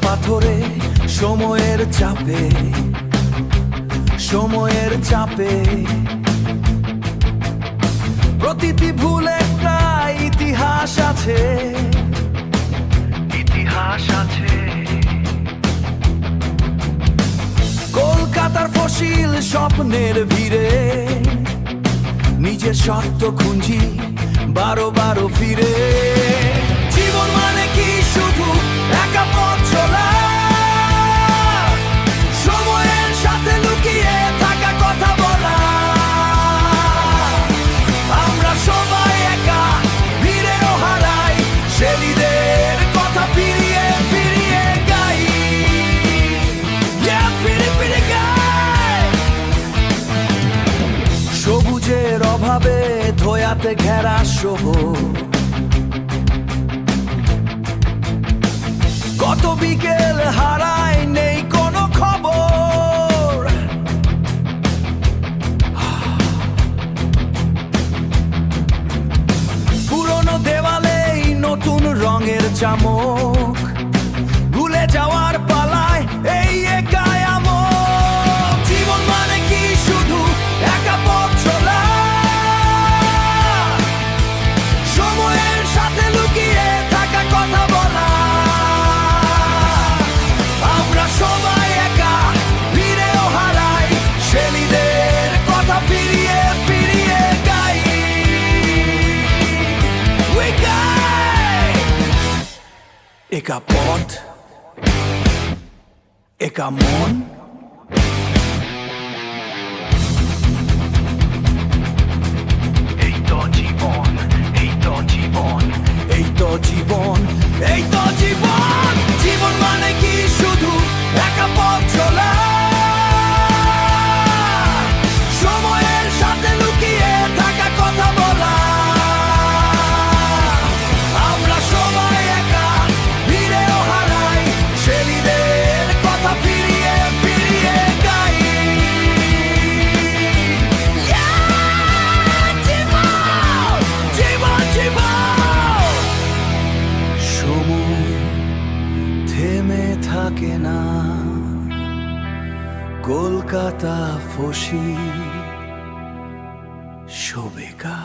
পাথরে সময়ের চাপে, সময়ের চাপে প্রতিটি ভুল একটা ইতিহাস আছে, ইতিহাস আছে। কলকাতার ফসিল স্বপ্নের ভিড়ে নিজের সত্য খুঁজি বারো বারো ফিরে। জীবন মানে কি শুধু একা পথ চলা, সময়ের সাথে লুকিয়ে থাকা কথা বলা। আমরা সবাই একা ভিড়েও হারাই, সেদিনের কথা ফিরিয়ে ফিরিয়ে গাই, ফিরে ফিরে গাই। সবুজের অভাবে ধোয়াতে ঘেরা শহর, কত বিকেল হারায় নেই কোনো খবর। পুরনো দেওয়ালেই নতুন রঙের চামক, ভুলে যাওয়ার পালায় এই একাই আমক। জীবন মানে কি শুধু একা পথ চলা, সময়ের সাথে লুকিয়ে থাকা কথা বলা। আমরা সবাই একা ভিড়েও হারাই, সেদিনের কথা ফিরিয়ে ফিরিয়ে গাই, একা পথ একা মন। এই তো জীবন, এই তো জীবন, এই তো জীবন, এই তো জীবন। জীবন মানে কি শুধু একা পথ চলা, সময়ের সাথে লুকিয়ে থাকা কথা বলা। আমরা সবাই একা ভিড়েও হারাই, সেদিনের কথা ফিরিয়ে ফিরিয়ে গাই। জীবন জীবন জীবন। সময় থেমে থাকে না, কলকাতা ফসি শোবেকা।